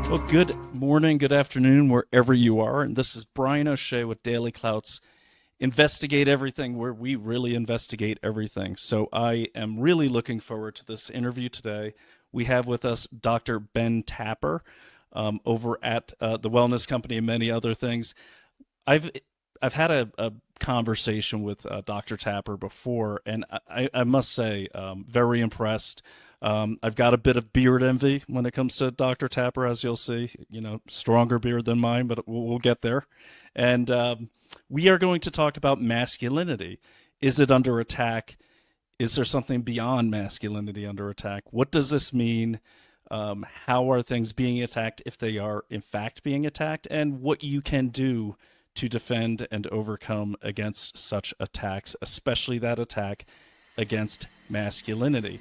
Well, good morning, good afternoon, wherever you are. And this is Brian O'Shea with Daily Clout's Investigate Everything, where we really investigate everything. So I am really looking forward to this interview today. We have with us Dr. Ben Tapper over at the Wellness Company and many other things. I've had a conversation with Dr. Tapper before, and I must say, very impressed. I've got a bit of beard envy when it comes to Dr. Tapper, as you'll see. Stronger beard than mine, but we'll get there. And we are going to talk about masculinity. Is it under attack? Is there something beyond masculinity under attack? What does this mean? How are things being attacked if they are in fact being attacked? And what you can do to defend and overcome against such attacks, especially that attack against masculinity.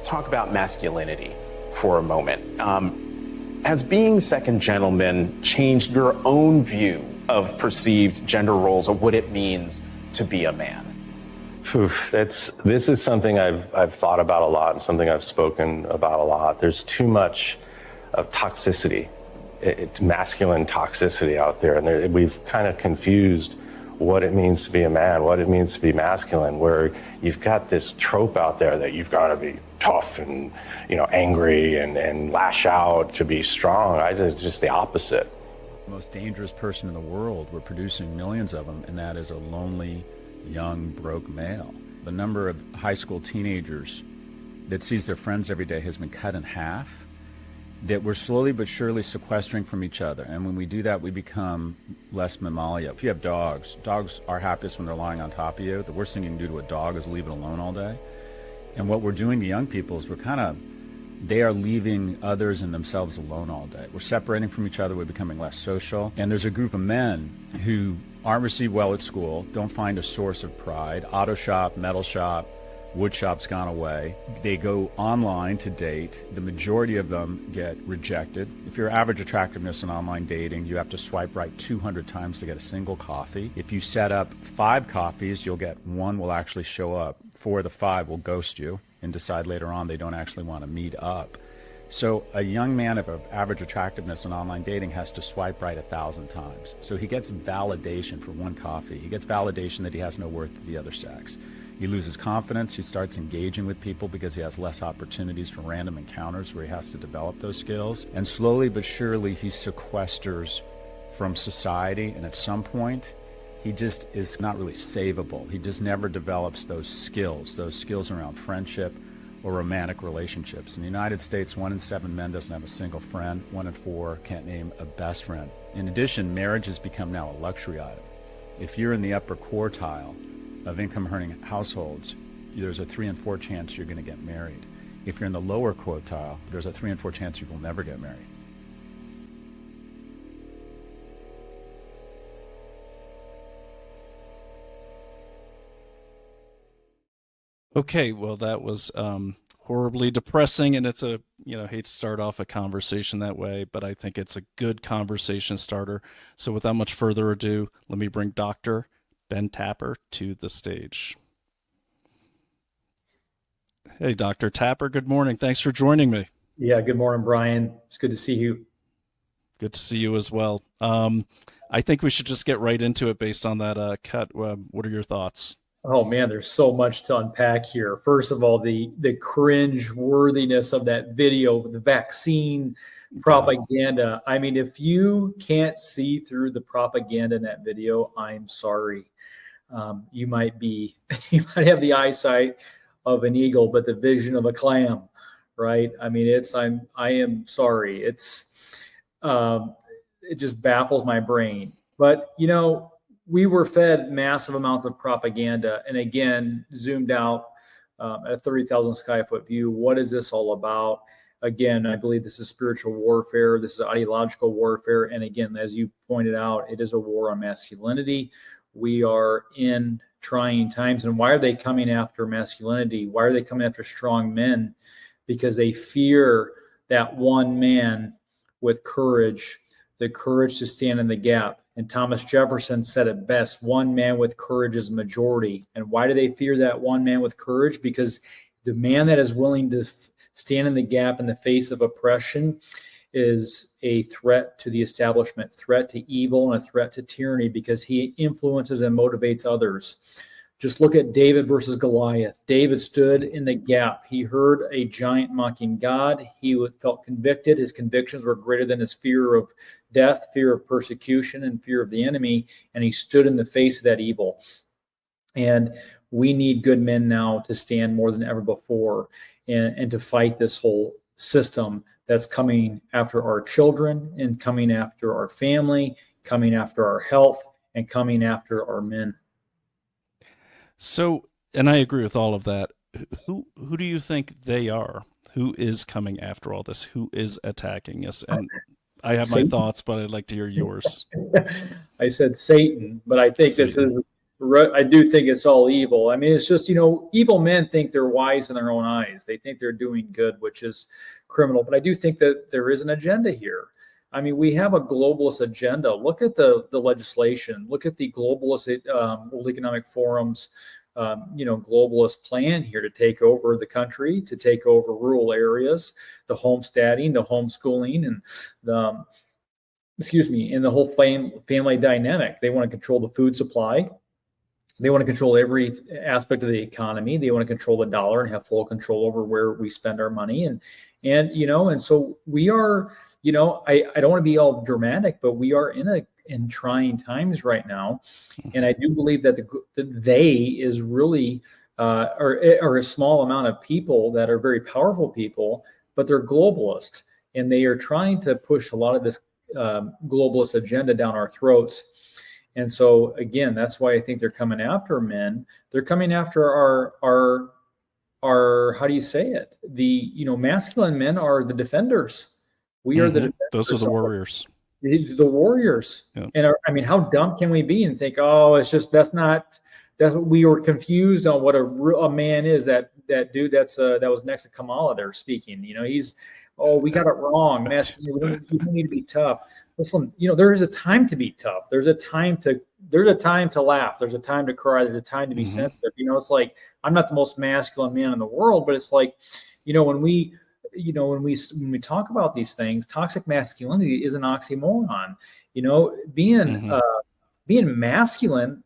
Talk about masculinity for a moment. Has being second gentleman changed your own view of perceived gender roles or what it means to be a man? This is something I've thought about a lot and something I've spoken about a lot. There's too much of toxicity, masculine toxicity out there, and we've kind of confused what it means to be a man, what it means to be masculine, where you've got this trope out there that you've got to be tough and angry and lash out to be strong. It's just the opposite. The most dangerous person in the world, we're producing millions of them, and that is a lonely, young, broke male. The number of high school teenagers that sees their friends every day has been cut in half, that we're slowly but surely sequestering from each other. And when we do that, we become less mammalia. If you have dogs are happiest when they're lying on top of you. The worst thing you can do to a dog is leave it alone all day. And what we're doing to young people is they are leaving others and themselves alone all day. We're separating from each other, we're becoming less social. And there's a group of men who aren't received well at school, don't find a source of pride. Auto shop, metal shop, wood shop's gone away. They go online to date. The majority of them get rejected. If you're average attractiveness in online dating, you have to swipe right 200 times to get a single coffee. If you set up 5 coffees, you'll get 1 will actually show up. 4 of the 5 will ghost you and decide later on they don't actually want to meet up. So a young man of average attractiveness in online dating has to swipe right 1,000 times. So he gets validation for 1 coffee. He gets validation that he has no worth to the other sex. He loses confidence. He starts engaging with people because he has less opportunities for random encounters where he has to develop those skills. And slowly but surely he sequesters from society, and at some point he just is not really savable. He just never develops those skills around friendship or romantic relationships. In the United States, 1 in 7 men doesn't have a single friend. 1 in 4 can't name a best friend. In addition, marriage has become now a luxury item. If you're in the upper quartile of income-earning households, there's a 3 in 4 chance you're going to get married. If you're in the lower quartile, there's a 3 in 4 chance you will never get married. Okay, well, that was horribly depressing, and it's hate to start off a conversation that way, but I think it's a good conversation starter. So without much further ado, let me bring Dr. Ben Tapper to the stage. Hey, Dr. Tapper, good morning. Thanks for joining me. Yeah, good morning, Brian. It's good to see you. Good to see you as well. I think we should just get right into it based on that cut. What are your thoughts? Oh man, there's so much to unpack here. First of all, the cringe worthiness of that video, the vaccine propaganda. I mean, if you can't see through the propaganda in that video, I'm sorry. You might have the eyesight of an eagle, but the vision of a clam, right? I mean, I am sorry. It just baffles my brain. But we were fed massive amounts of propaganda, and again, zoomed out at a 30,000 sky foot view. What is this all about? again, I believe this is spiritual warfare. This is ideological warfare. And again, as you pointed out, it is a war on masculinity. We are in trying times. And why are they coming after masculinity? Why are they coming after strong men? Because they fear that one man with courage, the courage to stand in the gap. And Thomas Jefferson said it best, one man with courage is a majority. And why do they fear that one man with courage? Because the man that is willing to stand in the gap in the face of oppression is a threat to the establishment, threat to evil, and a threat to tyranny, because he influences and motivates others. Just look at David versus Goliath. David stood in the gap. He heard a giant mocking God. He felt convicted. His convictions were greater than his fear of death, fear of persecution, and fear of the enemy. And he stood in the face of that evil. And we need good men now to stand more than ever before and to fight this whole system that's coming after our children and coming after our family, coming after our health, and coming after our men. So, and I agree with all of that. Who do you think they are? Who is coming after all this? Who is attacking us? And I have my thoughts, but I'd like to hear yours. I said Satan, but I think Satan. I do think it's all evil. I mean, it's just, evil men think they're wise in their own eyes. They think they're doing good, which is criminal. But I do think that there is an agenda here. I mean, we have a globalist agenda. Look at the legislation. Look at the globalist World Economic Forum's globalist plan here to take over the country, to take over rural areas, the homesteading, the homeschooling, and the whole family dynamic. They want to control the food supply. They want to control every aspect of the economy. They want to control the dollar and have full control over where we spend our money. And so we are, I don't want to be all dramatic, but we are in trying times right now. And I do believe that the they is really are a small amount of people that are very powerful people, but they're globalist, and they are trying to push a lot of this globalist agenda down our throats. And so again, that's why I think they're coming after men. They're coming after our how do you say it? Masculine men are the defenders. We are the defenders. Those are the warriors. The warriors. Yeah. And how dumb can we be and think, oh, it's just that we were confused on what a man is. That dude that was next to Kamala there speaking. We got it wrong. We don't need to be tough. Listen, there is a time to be tough. There's a time to laugh. There's a time to cry. There's a time to be sensitive. It's like, I'm not the most masculine man in the world, but it's like, when we talk about these things, toxic masculinity is an oxymoron. Being masculine,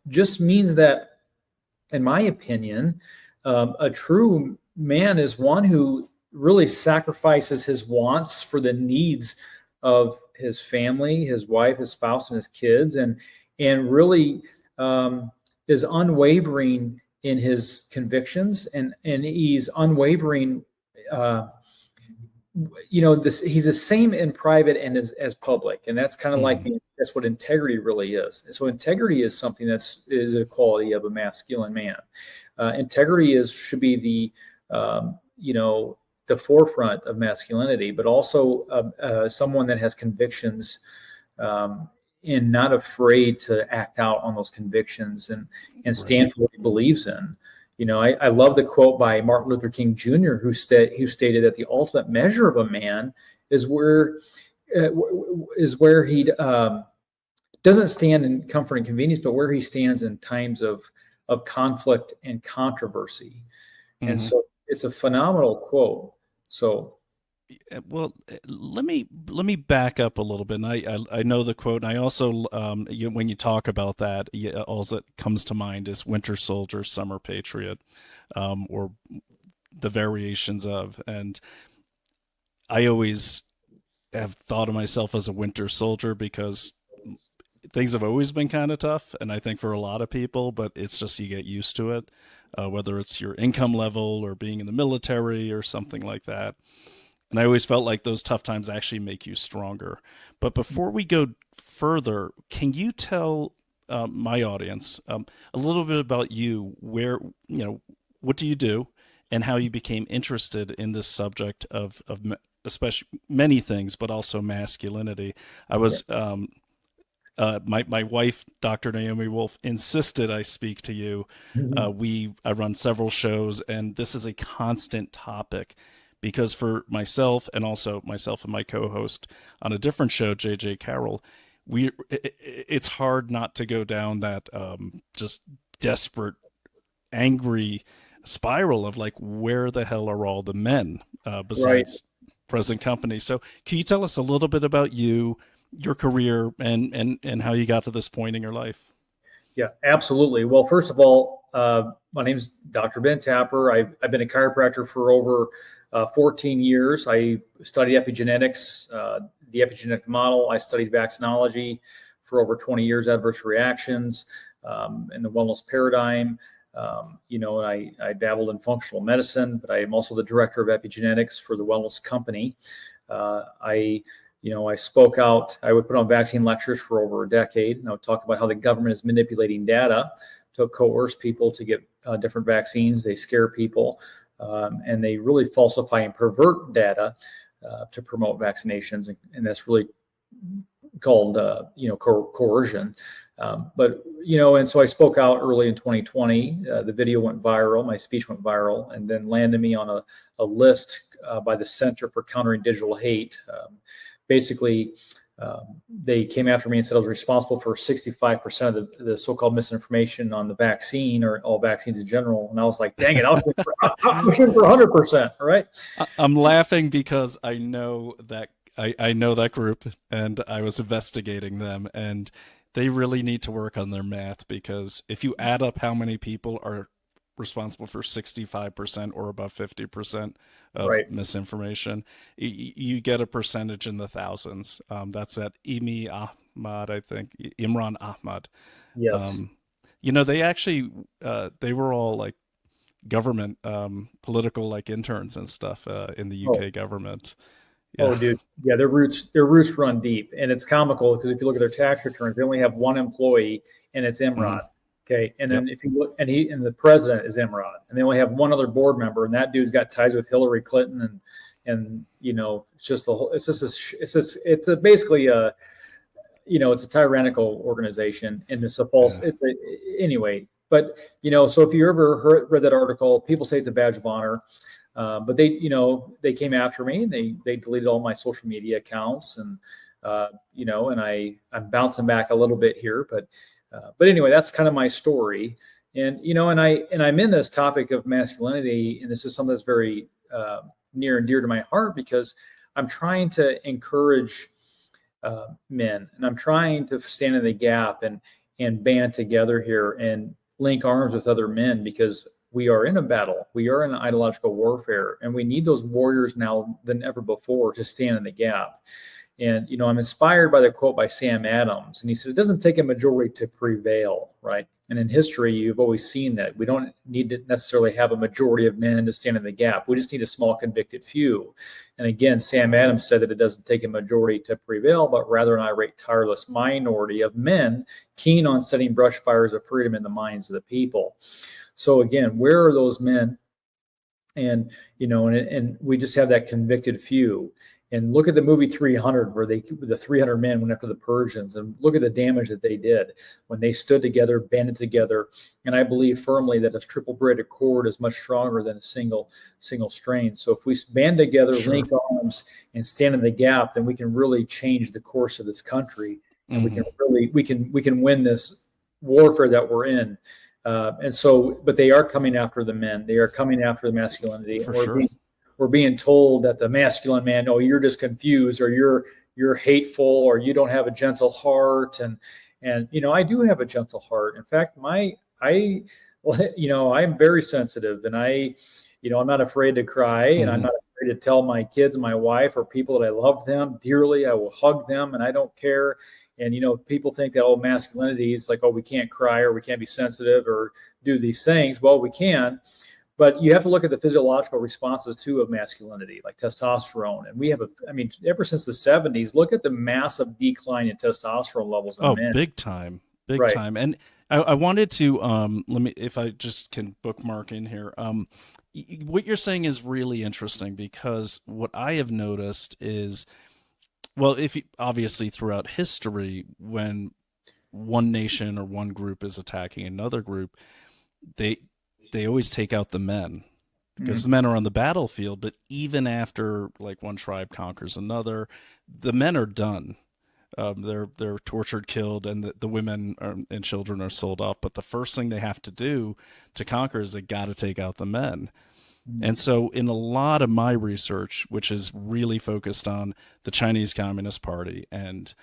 just means that, in my opinion, a true man is one who really sacrifices his wants for the needs of his family, his wife, his spouse, and his kids, and really is unwavering in his convictions, and he's unwavering. He's the same in private and as public, and that's kind of like that's what integrity really is. And so integrity is something is a quality of a masculine man. Integrity should be the forefront of masculinity, but also someone that has convictions and not afraid to act out on those convictions and stand for what he believes in. I love the quote by Martin Luther King Jr., who stated that the ultimate measure of a man is where he doesn't stand in comfort and convenience, but where he stands in times of conflict and controversy. And so it's a phenomenal quote. So, well, let me back up a little bit. And I know the quote, and I also when you talk about that, all that comes to mind is Winter Soldier, Summer Patriot, or the variations of. And I always have thought of myself as a winter soldier because things have always been kind of tough, and I think for a lot of people, but it's just you get used to it, whether it's your income level or being in the military or something like that. And I always felt like those tough times actually make you stronger. But before we go further, can you tell my audience a little bit about you? What do you do, and how you became interested in this subject of especially many things, but also masculinity. I was my wife, Dr. Naomi Wolf, insisted I speak to you. I run several shows, and this is a constant topic because for myself and my co-host on a different show, JJ Carroll, it's hard not to go down that just desperate, angry spiral of like, where the hell are all the men besides present company? So can you tell us a little bit about you, your career, and how you got to this point in your life? Yeah, absolutely. Well, first of all, my name is Dr. Ben Tapper. I've been a chiropractor for over 14 years. I studied epigenetics, the epigenetic model. I studied vaccinology for over 20 years, adverse reactions, in the wellness paradigm. And I dabbled in functional medicine, but I am also the director of epigenetics for the wellness company. I spoke out. I would put on vaccine lectures for over a decade, and I would talk about how the government is manipulating data to coerce people to get different vaccines. They scare people, and they really falsify and pervert data to promote vaccinations, and that's really called coercion. And so I spoke out early in 2020. The video went viral, my speech went viral, and then landed me on a list by the Center for Countering Digital Hate. Basically, they came after me and said I was responsible for 65% of the so-called misinformation on the vaccine, or all vaccines in general. And I was like, dang it, I'm shooting for 100%, right? I'm laughing because I know that I know that group, and I was investigating them, and they really need to work on their math, because if you add up how many people are responsible for 65% or above 50% of misinformation, you get a percentage in the thousands. That's at Imran Ahmad. Yes. They actually they were all like government political like interns and stuff in the UK government. Yeah. Oh, dude. Yeah, their roots run deep, and it's comical because if you look at their tax returns, they only have one employee, and it's Imran. Okay, and then if you look, and the president is Imran, and they only have one other board member, and that dude's got ties with Hillary Clinton, and it's just the whole. It's basically a, it's a tyrannical organization, and it's a false. Anyway. But so if you ever read that article, people say it's a badge of honor. But they came after me, and they deleted all my social media accounts, and and I'm bouncing back a little bit here, but anyway, that's kind of my story, and I'm in this topic of masculinity, and this is something that's very near and dear to my heart, because I'm trying to encourage men, and I'm trying to stand in the gap and band together here and link arms with other men, because we are in a battle. We are in ideological warfare, and we need those warriors now than ever before to stand in the gap. And, I'm inspired by the quote by Sam Adams, and he said, it doesn't take a majority to prevail, right? And in history, you've always seen that. We don't need to necessarily have a majority of men to stand in the gap. We just need a small convicted few. And again, Sam Adams said that it doesn't take a majority to prevail, but rather an irate, tireless minority of men keen on setting brush fires of freedom in the minds of the people. So again, where are those men? And and we just have that convicted few. And look at the movie 300, where the 300 men went after the Persians, and look at the damage that they did when they stood together, banded together. And I believe firmly that a triple braided cord is much stronger than a single strain. So if we band together, link arms, and stand in the gap, then we can really change the course of this country, and we can win this warfare that we're in. But they are coming after the men. They are coming after the masculinity. We're being told that the masculine man, oh, you're just confused, or you're hateful, or you don't have a gentle heart. And I do have a gentle heart. In fact, I'm very sensitive, and I'm not afraid to cry, and I'm not afraid to tell my kids and my wife or people that I love them dearly. I will hug them, and I don't care. And, people think that, masculinity is like, we can't cry, or we can't be sensitive, or do these things. Well, we can, but you have to look at the physiological responses too of masculinity, like testosterone. And we have ever since the 70s, look at the massive decline in testosterone levels in men. Big time. And I wanted to let me, if I just can bookmark in here. What you're saying is really interesting because what I have noticed is, well, if you, obviously throughout history, when one nation or one group is attacking another group, they they always take out the men because the men are on the battlefield. But even after like one tribe conquers another, the men are done. They're tortured, killed, and the women and children are sold off. But the first thing they have to do to conquer is they got to take out the men. And so, in a lot of my research, which is really focused on the Chinese Communist Party and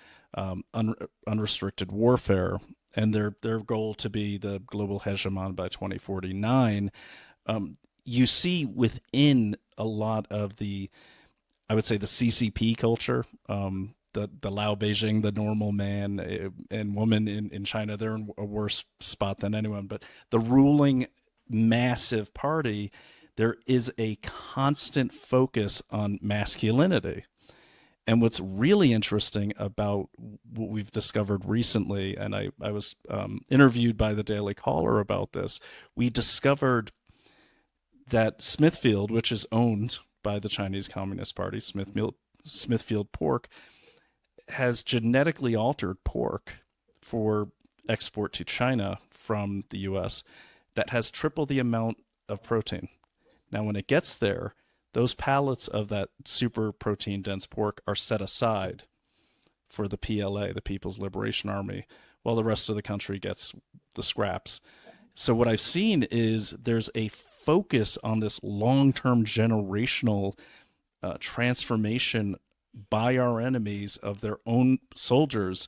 unrestricted warfare, and their goal to be the global hegemon by 2049, you see within a lot of the, I would say, the CCP culture, the Lao Beijing, the normal man and woman in China, they're in a worse spot than anyone. But the ruling massive party, there is a constant focus on masculinity. And what's really interesting about what we've discovered recently, and I was interviewed by the Daily Caller about this, we discovered that Smithfield, which is owned by the Chinese Communist Party, Smithfield Pork, has genetically altered pork for export to China from the U.S. that has triple the amount of protein. Now, when it gets there, those pallets of that super protein dense pork are set aside for the PLA, the People's Liberation Army, while the rest of the country gets the scraps. So what I've seen is there's a focus on this long-term generational transformation by our enemies of their own soldiers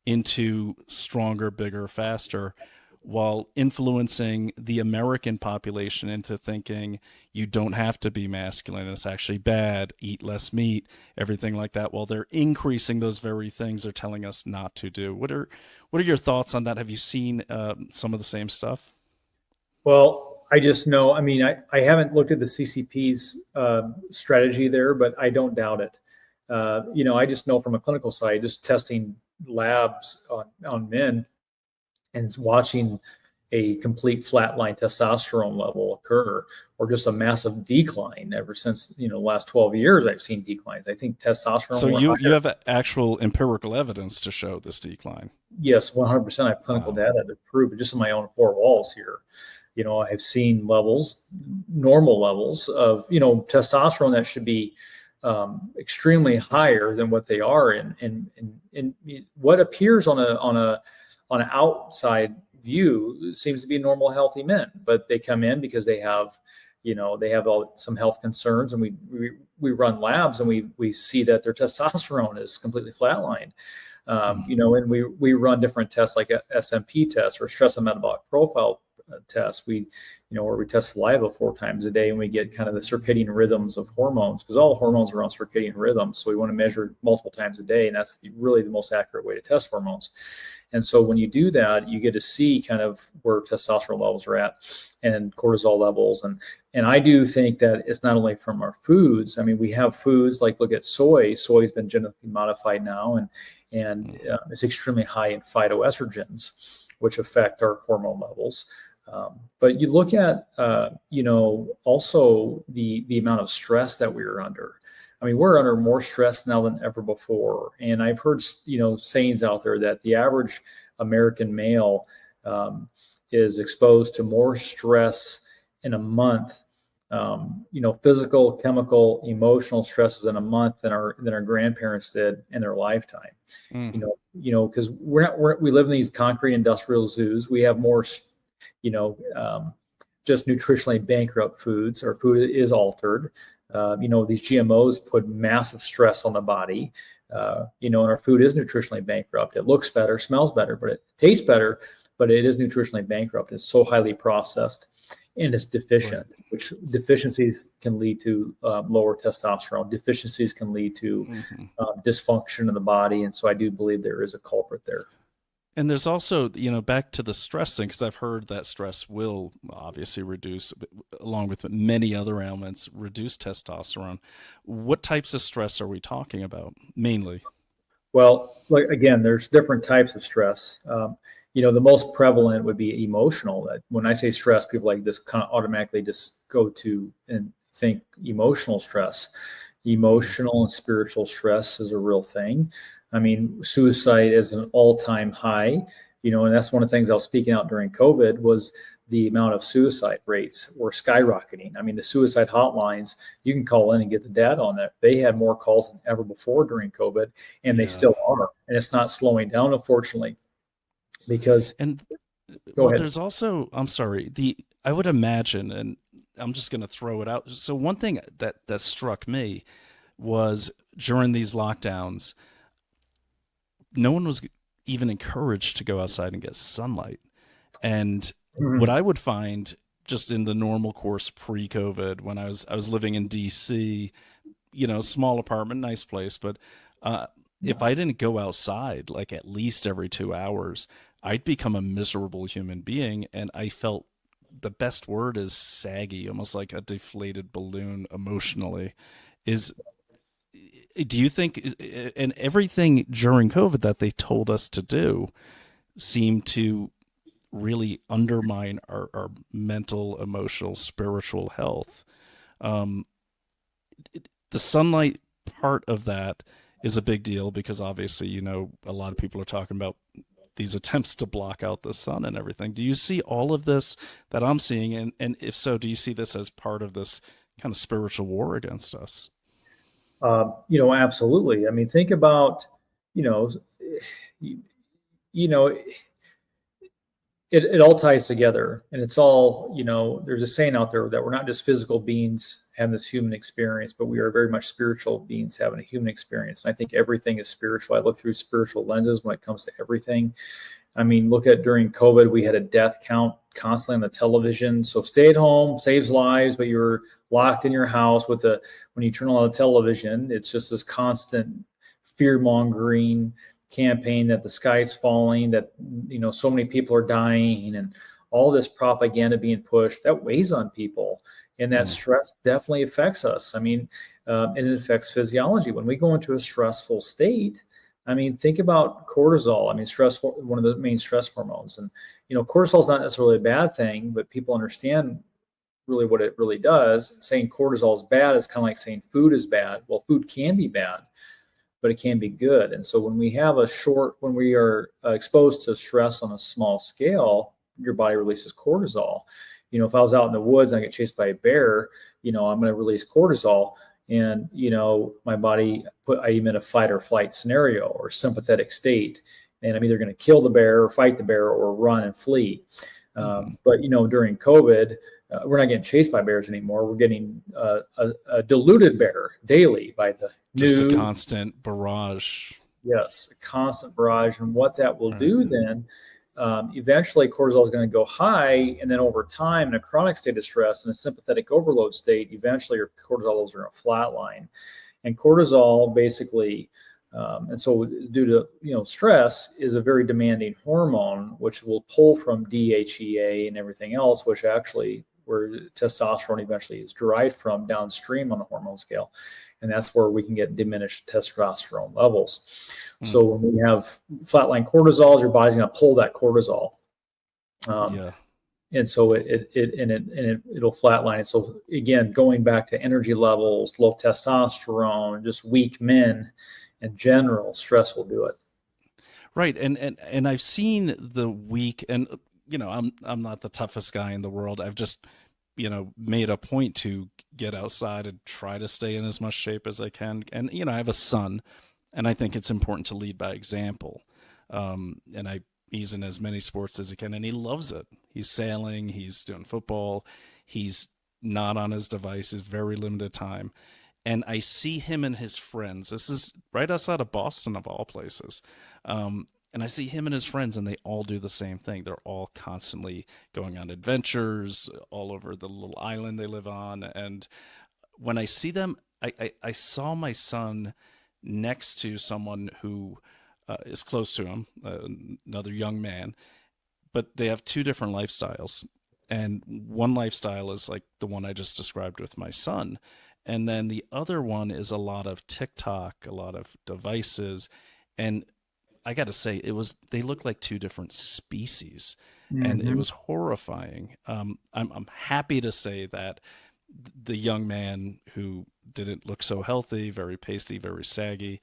into stronger, bigger, faster, while influencing the American population into thinking you don't have to be masculine, it's actually bad, eat less meat, everything like that, while they're increasing those very things they're telling us not to do. What are your thoughts on that? Have you seen some of the same stuff? Well, I just know, I mean, I haven't looked at the CCP's strategy there, but I don't doubt it. I just know from a clinical side, just testing labs on men and watching a complete flatline testosterone level occur, or just a massive decline ever since, the last 12 years, I've seen declines. I think testosterone. So you have actual empirical evidence to show this decline? Yes, 100%. I have clinical data to prove it just in my own four walls here. I have seen levels, normal levels of, testosterone that should be extremely higher than what they are in what appears on an outside view seems to be normal, healthy men, but they come in because they have some health concerns, and we run labs and we see that their testosterone is completely flatlined. And we run different tests like a SMP test or stress and metabolic profile test. Where we test saliva 4 times a day, and we get kind of the circadian rhythms of hormones, because all hormones are on circadian rhythms. So we want to measure multiple times a day, and that's really the most accurate way to test hormones. And so when you do that, you get to see kind of where testosterone levels are at and cortisol levels. And I do think that it's not only from our foods. I mean, we have foods like, look at soy. Soy's been genetically modified now, and it's extremely high in phytoestrogens, which affect our hormone levels. But you look at, also the amount of stress that we're under. I mean, we're under more stress now than ever before. And I've heard, sayings out there that the average American male is exposed to more stress in a month, physical, chemical, emotional stresses in a month than our grandparents did in their lifetime. Because we live in these concrete industrial zoos. We have more, just nutritionally bankrupt foods. Our food is altered. These GMOs put massive stress on the body. And our food is nutritionally bankrupt. It looks better, smells better, but it tastes better, but it is nutritionally bankrupt. It's so highly processed, and it's deficient, which deficiencies can lead to lower testosterone. Deficiencies can lead to dysfunction in the body. And so I do believe there is a culprit there. And there's also, back to the stress thing, because I've heard that stress will obviously reduce, along with many other ailments, reduce testosterone. What types of stress are we talking about mainly? Well, again, there's different types of stress. the most prevalent would be emotional. When I say stress, people like this kind of automatically just go to and think emotional stress. Emotional and spiritual stress is a real thing. I mean, suicide is an all-time high, and that's one of the things I was speaking out during COVID was the amount of suicide rates were skyrocketing. I mean, the suicide hotlines, you can call in and get the data on that. They had more calls than ever before during COVID, and they still are. And it's not slowing down, unfortunately, because And go ahead. there's also, I'm sorry, I would imagine, and I'm just going to throw it out. So one thing that struck me was during these lockdowns, no one was even encouraged to go outside and get sunlight. And what I would find just in the normal course pre-COVID, when I was living in DC, small apartment, nice place, but if I didn't go outside like at least every 2 hours, I'd become a miserable human being, and I felt the best word is saggy, almost like a deflated balloon emotionally. Do you think, and everything during COVID that they told us to do seemed to really undermine our mental, emotional, spiritual health? The sunlight part of that is a big deal because obviously, a lot of people are talking about these attempts to block out the sun and everything. Do you see all of this that I'm seeing? And if so, do you see this as part of this kind of spiritual war against us? Absolutely. I mean, think about, you, you know, it all ties together, and it's all, there's a saying out there that we're not just physical beings having this human experience, but we are very much spiritual beings having a human experience. And I think everything is spiritual. I look through spiritual lenses when it comes to everything. I mean, look at during COVID, we had a death count constantly on the television. So stay at home, saves lives, but you're locked in your house when you turn on the television, it's just this constant fear mongering campaign that the sky's falling, that, so many people are dying, and all this propaganda being pushed that weighs on people. And that stress definitely affects us. I mean, and it affects physiology. When we go into a stressful state, I mean, think about cortisol. I mean, stress, one of the main stress hormones. And, cortisol is not necessarily a bad thing, but people understand really what it really does. Saying cortisol is bad is kind of like saying food is bad. Well, food can be bad, but it can be good. And so when we are exposed to stress on a small scale, your body releases cortisol. If I was out in the woods and I get chased by a bear, I'm going to release cortisol. And, my body I'm in a fight or flight scenario or sympathetic state. And I'm either going to kill the bear or fight the bear or run and flee. But, during COVID, we're not getting chased by bears anymore. We're getting a diluted bear daily by the just news. A constant barrage. Yes, a constant barrage. And what that will do then, eventually cortisol is going to go high, and then over time in a chronic state of stress and a sympathetic overload state, eventually your cortisol levels are going to flatline. And cortisol basically, and so due to stress, is a very demanding hormone, which will pull from DHEA and everything else, which actually where testosterone eventually is derived from downstream on the hormone scale. And that's where we can get diminished testosterone levels. So when we have flatline cortisol, your body's going to pull that cortisol. And so it'll flatline. And so again, going back to energy levels, low testosterone, just weak men in general, stress will do it. Right. And I've seen the weak, and I'm not the toughest guy in the world. I've just made a point to get outside and try to stay in as much shape as I can. And I have a son, and I think it's important to lead by example. And he's in as many sports as he can, and he loves it. He's sailing, he's doing football, he's not on his devices, very limited time. And I see him and his friends. This is right outside of Boston, of all places. And I see him and his friends, and they all do the same thing. They're all constantly going on adventures all over the little island they live on. And when I see them, I saw my son next to someone who is close to him, another young man, but they have two different lifestyles. And one lifestyle is like the one I just described with my son. And then the other one is a lot of TikTok, a lot of devices. And I got to say, they looked like two different species, and it Mm-hmm. was horrifying. I'm happy to say that the young man who didn't look so healthy, very pasty, very saggy,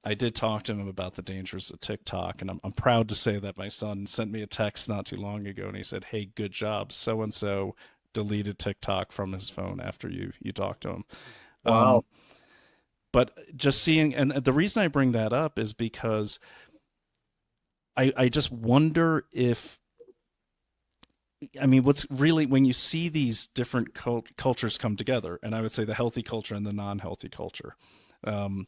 I did talk to him about the dangers of TikTok, and I'm proud to say that my son sent me a text not too long ago, and he said, "Hey, good job. So and so deleted TikTok from his phone after you talked to him." Wow. Um, but just seeing, and the reason I bring that up is because I just wonder if, I mean, what's really, when you see these different cultures come together, and I would say the healthy culture and the non-healthy culture, um,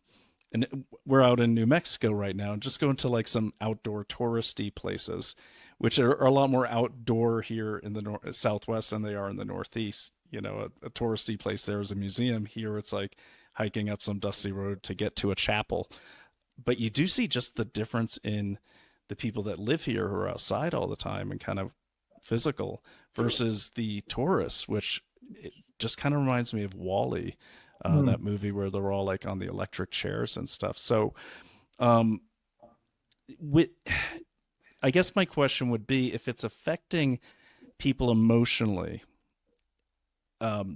and we're out in New Mexico right now, and just going to like some outdoor touristy places, which are a lot more outdoor here in the Southwest than they are in the Northeast. You know, a touristy place there is a museum. Here it's like hiking up some dusty road to get to a chapel. But you do see just the difference in the people that live here who are outside all the time and kind of physical versus the tourists, which it just kind of reminds me of Wall-E, Mm. that movie where they're all like on the electric chairs and stuff. So, um, with, I guess my question would be if it's affecting people emotionally,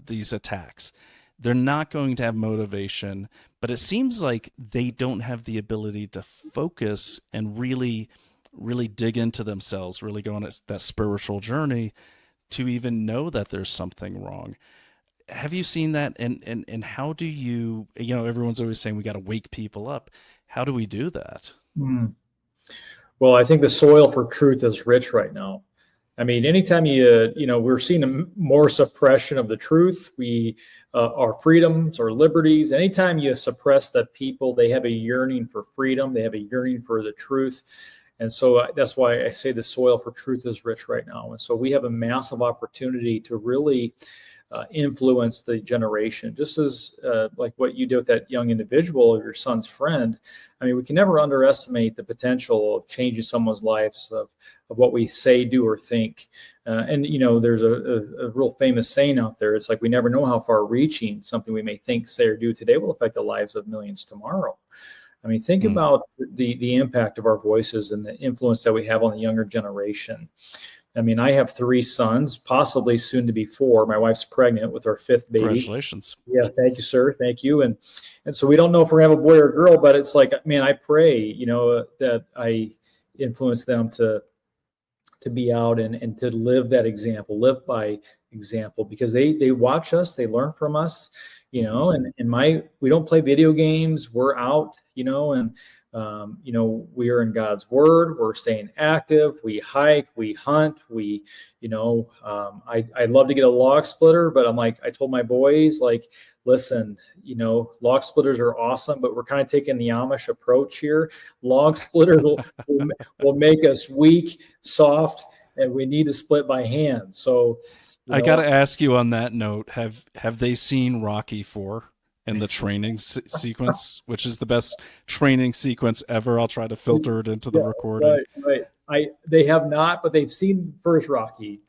these attacks, they're not going to have motivation, but it seems like they don't have the ability to focus and really dig into themselves, really go on that spiritual journey to even know that there's something wrong. Have you seen that? And how do you, everyone's always saying we got to wake people up. How do we do that? Mm. Well, I think the soil for truth is rich right now. I mean, anytime we're seeing more suppression of the truth, our freedoms, our liberties. Anytime you suppress the people, they have a yearning for freedom. They have a yearning for the truth. And so that's why I say the soil for truth is rich right now. And so we have a massive opportunity to really influence the generation, just as like what you did with that young individual, your son's friend. I mean, we can never underestimate the potential of changing someone's lives, of what we say, do, or think. And there's a real famous saying out there. It's like we never know how far reaching something we may think, say, or do today will affect the lives of millions tomorrow. I mean, think about the impact of our voices and the influence that we have on the younger generation. I mean, I have 3 sons, possibly soon to be 4. My wife's pregnant with our 5th baby. Congratulations. Yeah, thank you, sir. Thank you. And so we don't know if we're gonna have a boy or a girl, but it's like, man, I pray, that I influence them to be out and to live that example, live by example, because they watch us, they learn from us, and we don't play video games. We're out, and we are in God's word. We're staying active. We hike, we hunt, I'd love to get a log splitter, but I told my boys, like, listen, log splitters are awesome, but we're kind of taking the Amish approach here. Log splitters will make us weak, soft, and we need to split by hand. So, I got to ask you on that note, have they seen Rocky 4 and the training sequence, which is the best training sequence ever? I'll try to filter it into the recording. Right. They have not, but they've seen first Rocky.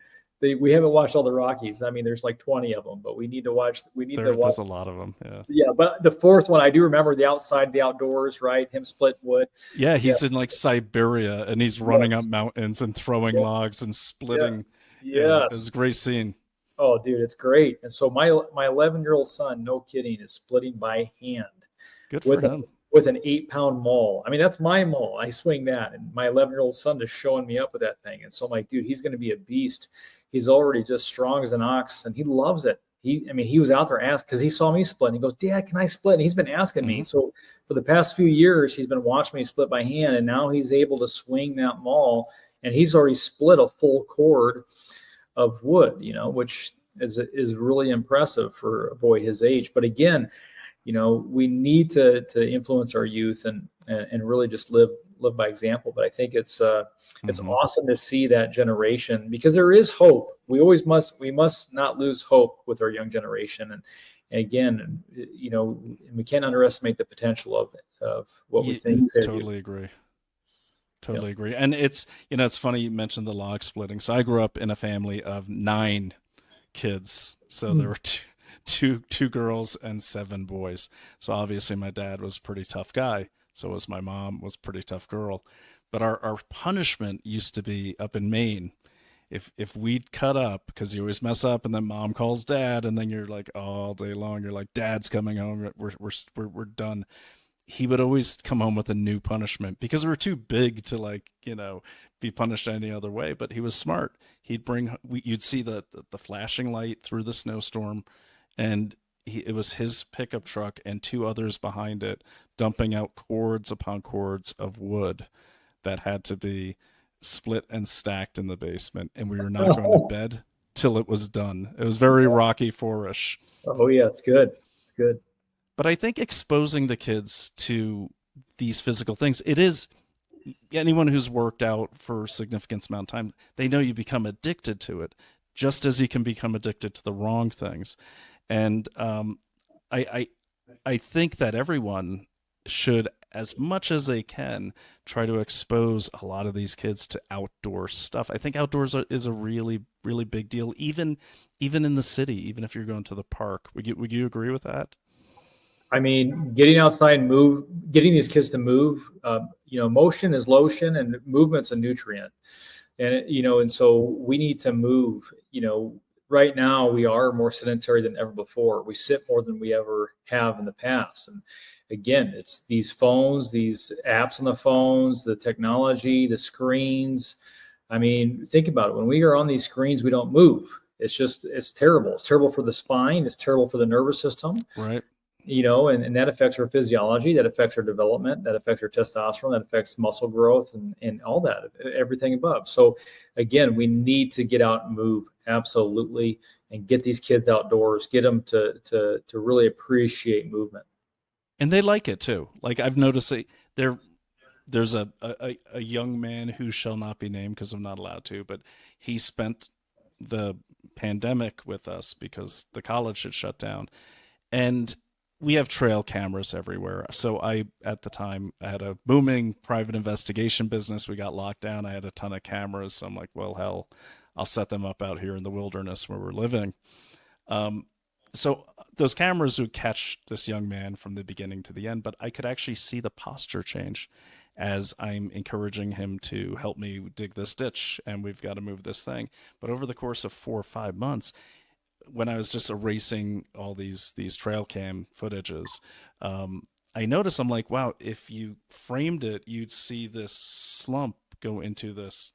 We haven't watched all the Rockies. I mean, there's like 20 of them, but we need to watch. There's a lot of them. Yeah. Yeah, but the 4th one, I do remember the outdoors, right? Him split wood. Yeah, he's in like Siberia and he's running up mountains and throwing logs and splitting. Yeah, it's a great scene. Oh, dude, it's great. And so my 11-year-old son, no kidding, is splitting by hand. Good for him. With an 8-pound maul. I mean, that's my maul. I swing that, and my 11-year-old son is showing me up with that thing. And so I'm like, dude, he's going to be a beast. He's already just strong as an ox, and he loves it. He was out there asking, because he saw me split, and he goes, Dad, can I split? And he's been asking me. So for the past few years, he's been watching me split by hand, and now he's able to swing that maul, and he's already split a full cord of wood, which is really impressive for a boy his age. But again, we need to influence our youth and really just live by example. But I think it's awesome to see that generation, because there is hope. We must not lose hope with our young generation. And again, we can't underestimate the potential of what we think. Totally agree. Totally agree. And it's funny you mentioned the log splitting. So I grew up in a family of 9 kids. So there were two girls and 7 boys. So obviously my dad was a pretty tough guy. So was my mom, was a pretty tough girl. But our punishment used to be up in Maine. If we'd cut up, because you always mess up, and then mom calls dad, and then you're like all day long, you're like, dad's coming home, we're done. He would always come home with a new punishment because we were too big to, like, be punished any other way. But he was smart. You'd see the flashing light through the snowstorm, and it was his pickup truck and two others behind it dumping out cords upon cords of wood that had to be split and stacked in the basement, and we were not going to bed till it was done. It was very Rocky IV-ish. Oh yeah, it's good. It's good. But I think exposing the kids to these physical things, it is, anyone who's worked out for a significant amount of time, they know you become addicted to it, just as you can become addicted to the wrong things. And I think that everyone should, as much as they can, try to expose a lot of these kids to outdoor stuff. I think outdoors is a really, really big deal, even in the city, even if you're going to the park. Would you agree with that? I mean, getting outside and getting these kids to move, motion is lotion and movement's a nutrient. And, and so we need to move. Right now we are more sedentary than ever before. We sit more than we ever have in the past. And again, it's these phones, these apps on the phones, the technology, the screens. I mean, think about it. When we are on these screens, we don't move. It's terrible. It's terrible for the spine. It's terrible for the nervous system. Right. And that affects our physiology, that affects our development, that affects our testosterone, that affects muscle growth and all that, everything above. So again, we need to get out and move, absolutely, and get these kids outdoors, get them to really appreciate movement. And they like it too. Like, I've noticed there's a young man who shall not be named because I'm not allowed to, but he spent the pandemic with us because the college had shut down. And we have trail cameras everywhere. So at the time, I had a booming private investigation business. We got locked down. I had a ton of cameras. So I'm like, well, hell, I'll set them up out here in the wilderness where we're living. So those cameras would catch this young man from the beginning to the end, but I could actually see the posture change as I'm encouraging him to help me dig this ditch, and we've got to move this thing. But over the course of 4 or 5 months, when I was just erasing all these trail cam footages, I noticed, I'm like, wow, if you framed it, you'd see this slump go into this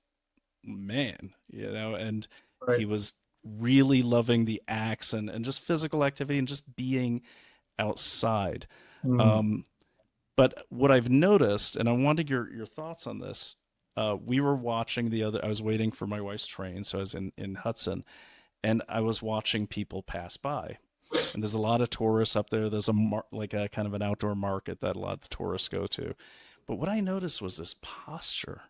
man, and Right. he was really loving the axe and just physical activity and just being outside. Mm-hmm. But what I've noticed, and I wanted your thoughts on this, we were watching I was waiting for my wife's train, so I was in Hudson, and I was watching people pass by. And there's a lot of tourists up there. There's a kind of an outdoor market that a lot of the tourists go to. But what I noticed was this posture.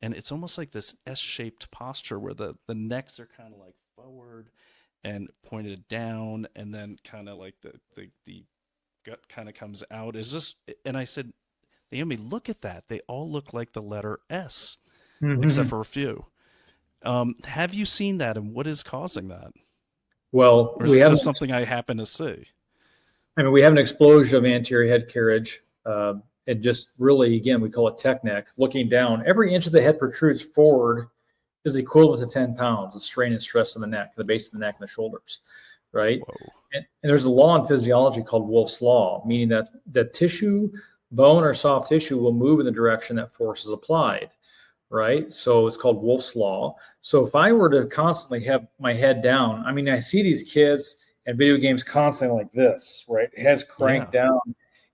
And it's almost like this S-shaped posture where the necks are kind of like forward and pointed down, and then kind of like the gut kind of comes out. And I said, Naomi, look at that. They all look like the letter S, except for a few. Have you seen that, and what is causing that? Well, Or is it just something I happen to see? I mean, we have an explosion of anterior head carriage. And just really, again, we call it tech neck. Looking down, every inch of the head protrudes forward is equivalent to 10 pounds of strain and stress on the neck, the base of the neck and the shoulders, right? And there's a law in physiology called Wolff's Law, meaning that the tissue, bone or soft tissue, will move in the direction that force is applied, right? So it's called Wolff's Law. So if I were to constantly have my head down, I mean, I see these kids in video games constantly like this, right? Heads cranked down.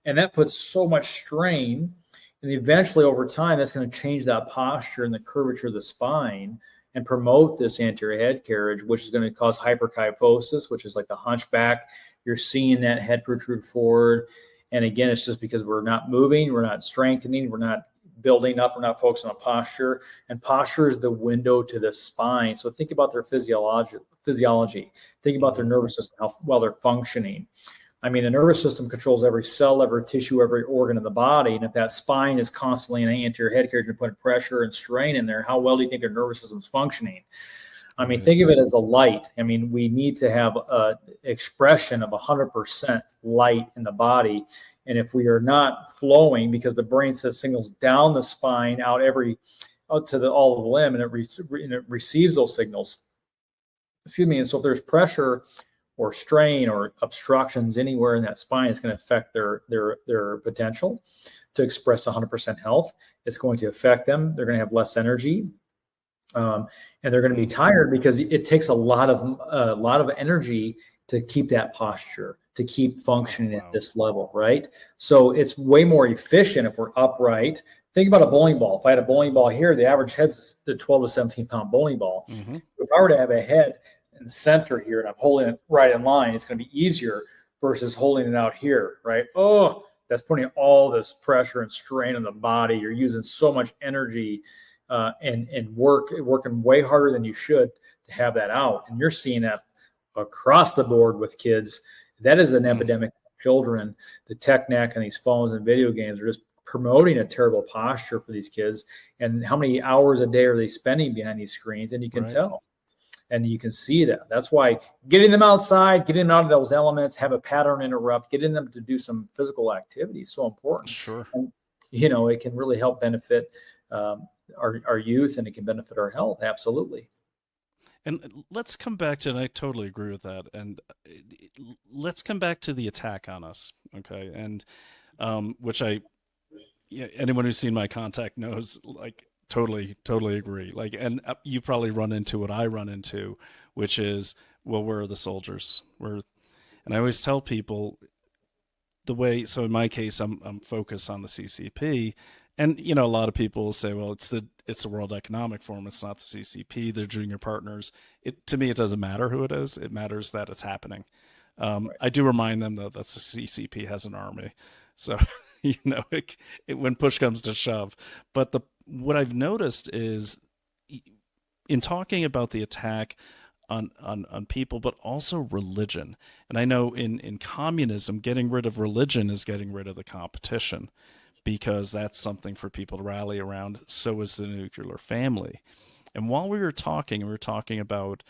And that puts so much strain, and eventually over time, that's going to change that posture and the curvature of the spine and promote this anterior head carriage, which is going to cause hyperkyphosis, which is like the hunchback. You're seeing that head protrude forward. And again, it's just because we're not moving, we're not strengthening, we're not building up, we're not focusing on posture. And posture is the window to the spine. So think about their physiology. Think about their nervous system, how well they're functioning. I mean, the nervous system controls every cell, every tissue, every organ in the body. And if that spine is constantly in an anterior head carriage and putting pressure and strain in there, how well do you think their nervous system is functioning? I mean, Right. think of it as a light. I mean, we need to have a expression of 100% light in the body. And if we are not flowing, because the brain sends signals down the spine, out to all of the limb, and it receives those signals. Excuse me. And so if there's pressure or strain or obstructions anywhere in that spine, it's going to affect their potential to express 100% health. It's going to affect them. They're going to have less energy. And they're going to be tired because it takes a lot of energy to keep that posture, to keep functioning at this level, right? So it's way more efficient if we're upright. Think about a bowling ball. If I had a bowling ball here, the average head's the 12 to 17 pound bowling ball. Mm-hmm. If I were to have a head in the center here and I'm holding it right in line, it's going to be easier versus holding it out here, right? Oh, that's putting all this pressure and strain on the body. You're using so much energy and working way harder than you should to have that out. And you're seeing that across the board with kids. That is an epidemic of children. The tech neck and these phones and video games are just promoting a terrible posture for these kids. And how many hours a day are they spending behind these screens? And you can tell. And you can see that. That's why getting them outside, getting them out of those elements, have a pattern interrupt, getting them to do some physical activity is so important. Sure. And, it can really help benefit our youth, and it can benefit our health. Absolutely. And let's come back to, and I totally agree with that. And let's come back to the attack on us. Okay. And, which anyone who's seen my contact knows, like, totally agree. Like, and you probably run into what I run into, which is, well, where are the soldiers? And I always tell people so in my case, I'm focused on the CCP, and, a lot of people will say, well, it's the World Economic Forum. It's not the CCP. They're junior partners. To me, it doesn't matter who it is. It matters that it's happening. I do remind them, though, that the CCP has an army. So, when push comes to shove. But what I've noticed is, in talking about the attack on people, but also religion. And I know in communism, getting rid of religion is getting rid of the competition, because that's something for people to rally around. So is the nuclear family. And while we were talking about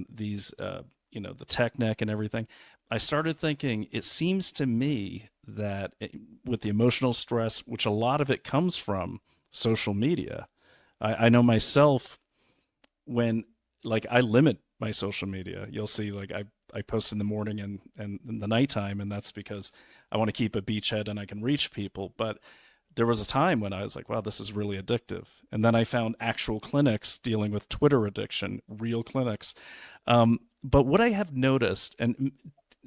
these, the tech neck and everything, I started thinking, it seems to me that with the emotional stress, which a lot of it comes from social media, I know myself, when, like, I limit my social media. You'll see, like, I post in the morning and in the nighttime, and that's because I want to keep a beachhead and I can reach people. But there was a time when I was like, wow, this is really addictive. And then I found actual clinics dealing with Twitter addiction, real clinics. But what I have noticed, and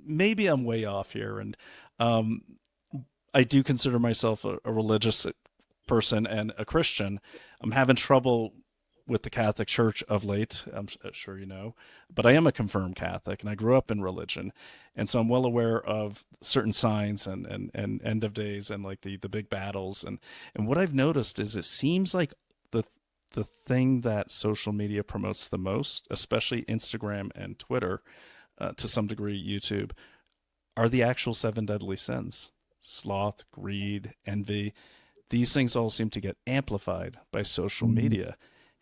maybe I'm way off here, and I do consider myself a religious person and a Christian. I'm having trouble with the Catholic Church of late, I'm sure you know, but I am a confirmed Catholic, and I grew up in religion. And so I'm well aware of certain signs and end of days and, like, the big battles. And what I've noticed is, it seems like the thing that social media promotes the most, especially Instagram and Twitter, to some degree YouTube, are the actual 7 deadly sins: sloth, greed, envy. These things all seem to get amplified by social media.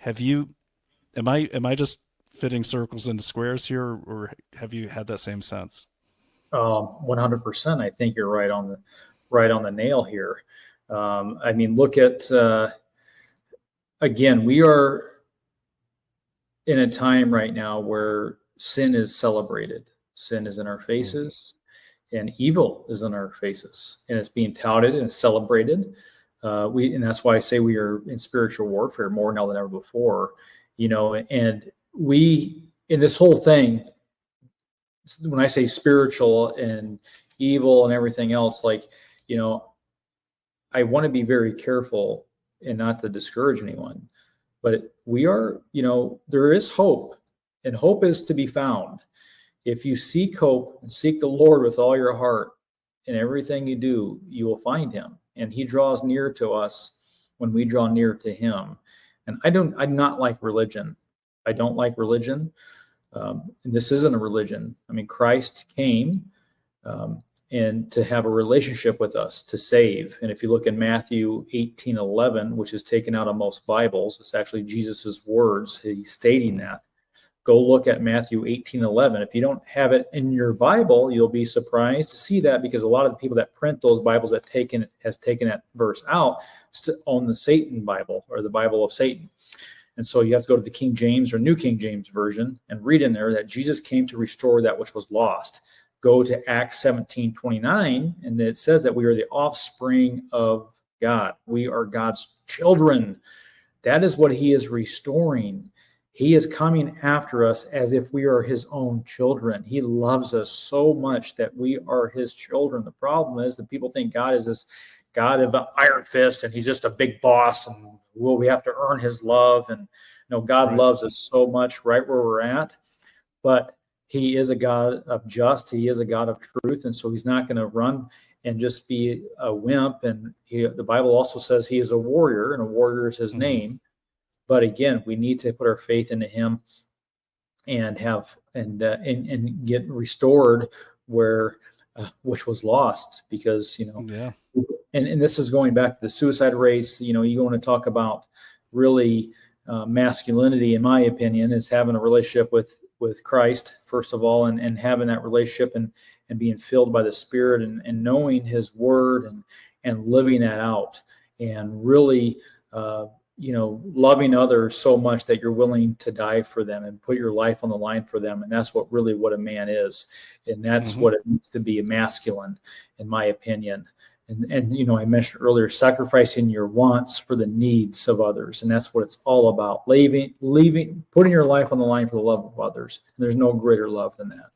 Am I just fitting circles into squares here, or have you had that same sense? 100%. I think you're right on the nail here. I mean, look at, again, we are in a time right now where sin is celebrated. Sin is in our faces, and evil is in our faces, and it's being touted and celebrated. And that's why I say we are in spiritual warfare more now than ever before, and we, in this whole thing, when I say spiritual and evil and everything else, like, I want to be very careful and not to discourage anyone, but we are, there is hope, and hope is to be found. If you seek hope and seek the Lord with all your heart, in everything you do, you will find him. And he draws near to us when we draw near to him. And I'm not like religion. I don't like religion. And this isn't a religion. I mean, Christ came and to have a relationship with us, to save. And if you look in Matthew 18:11, which is taken out of most Bibles, it's actually Jesus's words. He's stating that. Go look at Matthew 18:11. If you don't have it in your Bible, you'll be surprised to see that, because a lot of the people that print those Bibles that has taken that verse out own the Satan Bible, or the Bible of Satan. And so you have to go to the King James or New King James Version and read in there that Jesus came to restore that which was lost. Go to Acts 17:29, and it says that we are the offspring of God. We are God's children. That is what he is restoring. He is coming after us as if we are his own children. He loves us so much that we are his children. The problem is that people think God is this God of an iron fist, and he's just a big boss, and we have to earn his love. And God loves us so much right where we're at. But he is a God of just. He is a God of truth, and so he's not going to run and just be a wimp. And the Bible also says he is a warrior, and a warrior is his name. But again, we need to put our faith into him and have and get restored where which was lost, because and this is going back to the suicide rates. You want to talk about really masculinity, in my opinion, is having a relationship with Christ first of all, and having that relationship and being filled by the Spirit, and knowing his word, and living that out, and really loving others so much that you're willing to die for them and put your life on the line for them. And that's what a man is. And that's what it means to be a masculine, in my opinion. And I mentioned earlier, sacrificing your wants for the needs of others. And that's what it's all about. Putting your life on the line for the love of others. And there's no greater love than that.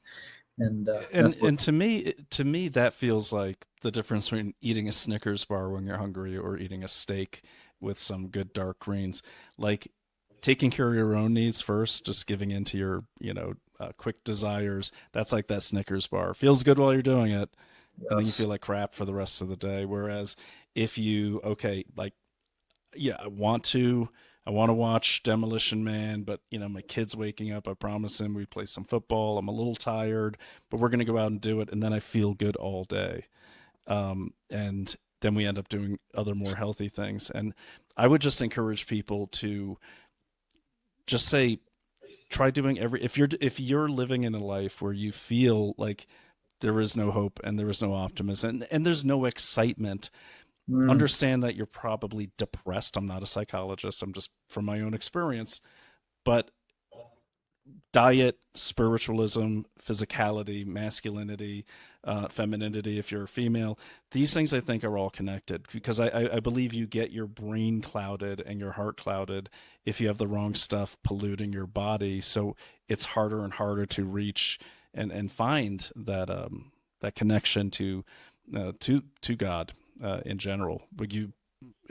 And to me, that feels like the difference between eating a Snickers bar when you're hungry or eating a steak with some good dark greens. Like taking care of your own needs first, just giving into your quick desires. That's like that Snickers bar. Feels good while you're doing it, and then you feel like crap for the rest of the day. Whereas if you I want to watch Demolition Man, but my kid's waking up. I promise him we play some football. I'm a little tired, but we're gonna go out and do it, and then I feel good all day. And then we end up doing other more healthy things. And I would just encourage people to just say, try doing if you're living in a life where you feel like there is no hope and there is no optimism and there's no excitement, understand that you're probably depressed. I'm not a psychologist. I'm just from my own experience, but diet, spiritualism, physicality, masculinity, femininity, if you're a female, these things I think are all connected, because I believe you get your brain clouded and your heart clouded if you have the wrong stuff polluting your body. So it's harder and harder to reach and find that connection to God in general.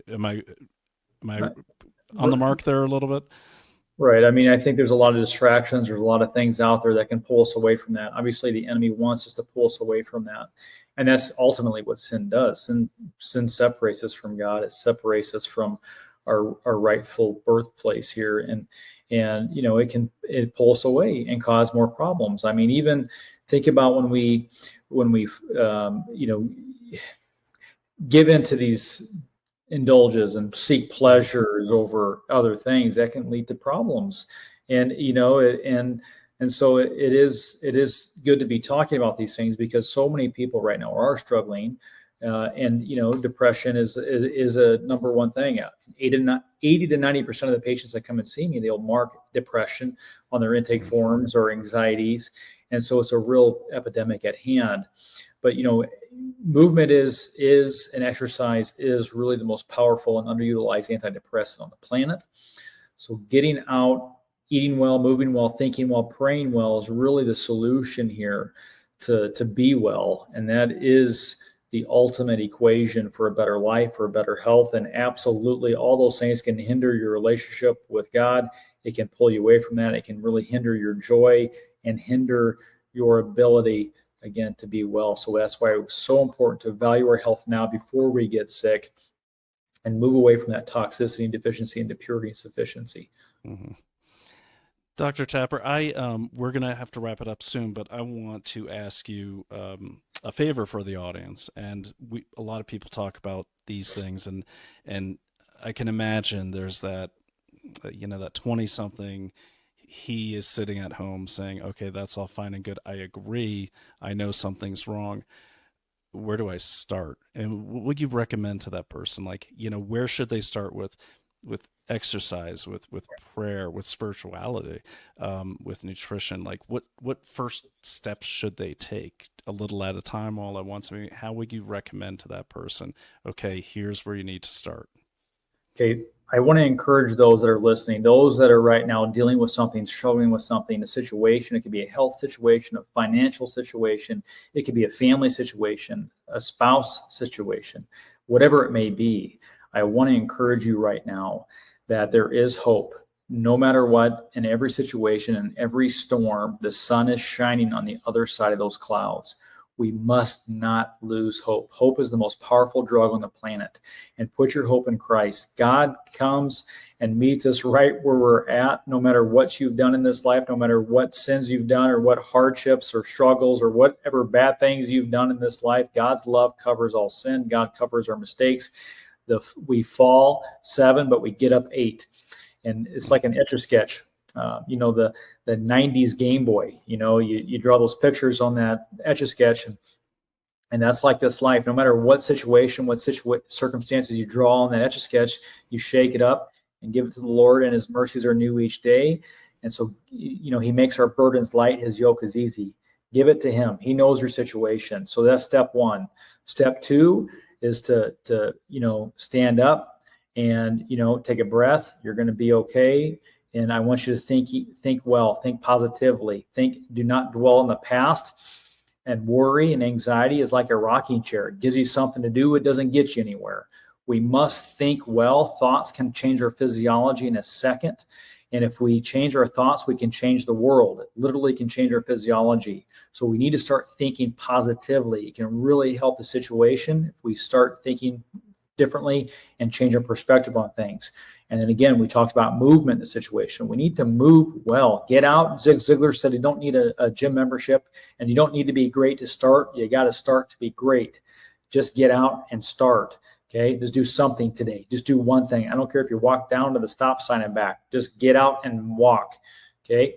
Am I on the mark there a little bit? Right. I mean, I think there's a lot of distractions. There's a lot of things out there that can pull us away from that. Obviously, the enemy wants us to pull us away from that. And that's ultimately what sin does. Sin separates us from God. It separates us from our rightful birthplace here. And it pull us away and cause more problems. I mean, even think about when we give into these indulges and seek pleasures over other things, that can lead to problems. And so it is good to be talking about these things, because so many people right now are struggling, and depression is a number one thing. 80 to 90% of the patients that come and see me, they'll mark depression on their intake forms or anxieties, and so it's a real epidemic at hand. But movement is and exercise is really the most powerful and underutilized antidepressant on the planet. So getting out, eating well, moving well, thinking well, praying well is really the solution here to be well. And that is the ultimate equation for a better life, for better health. And absolutely all those things can hinder your relationship with God. It can pull you away from that. It can really hinder your joy and hinder your ability, again, to be well. So that's why it was so important to value our health now before we get sick, and move away from that toxicity and deficiency into purity and sufficiency. Mm-hmm. Dr. Tapper, we're going to have to wrap it up soon, but I want to ask you a favor for the audience. And a lot of people talk about these things, and I can imagine there's that, that 20-something, he is sitting at home saying, okay, that's all fine and good. I agree. I know something's wrong. Where do I start? And what would you recommend to that person? Like, where should they start with exercise, with prayer, with spirituality, with nutrition? Like what first steps should they take, a little at a time, all at once? I mean, how would you recommend to that person, okay, here's where you need to start? Okay, I want to encourage those that are listening, those that are right now dealing with something, struggling with something, a situation. It could be a health situation, a financial situation. It could be a family situation, a spouse situation, whatever it may be. I want to encourage you right now that there is hope. No matter what, in every situation, in every storm, the sun is shining on the other side of those clouds. We must not lose hope. Hope is the most powerful drug on the planet. And put your hope in Christ. God comes and meets us right where we're at, no matter what you've done in this life, no matter what sins you've done or what hardships or struggles or whatever bad things you've done in this life. God's love covers all sin. God covers our mistakes. We fall 7, but we get up 8. And it's like an Etch-a-Sketch. The 90s Game Boy, you draw those pictures on that Etch-a-Sketch, and that's like this life. No matter what situation, what circumstances you draw on that Etch-a-Sketch, you shake it up and give it to the Lord, and his mercies are new each day. And so, he makes our burdens light. His yoke is easy. Give it to him. He knows your situation. So that's step 1. Step 2 is to stand up and, take a breath. You're going to be okay. And I want you to think well, think positively, do not dwell on the past. And worry and anxiety is like a rocking chair. It gives you something to do. It doesn't get you anywhere. We must think well. Thoughts can change our physiology in a second. And if we change our thoughts, we can change the world. It literally can change our physiology. So we need to start thinking positively. It can really help the situation if we start thinking differently and change our perspective on things. And then again, we talked about movement in the situation. We need to move well. Get out. Zig Ziglar said you don't need a gym membership, and you don't need to be great to start. You got to start to be great. Just get out and start. Okay, just do something today. Just do one thing. I don't care if you walk down to the stop sign and back. Just get out and walk. Okay.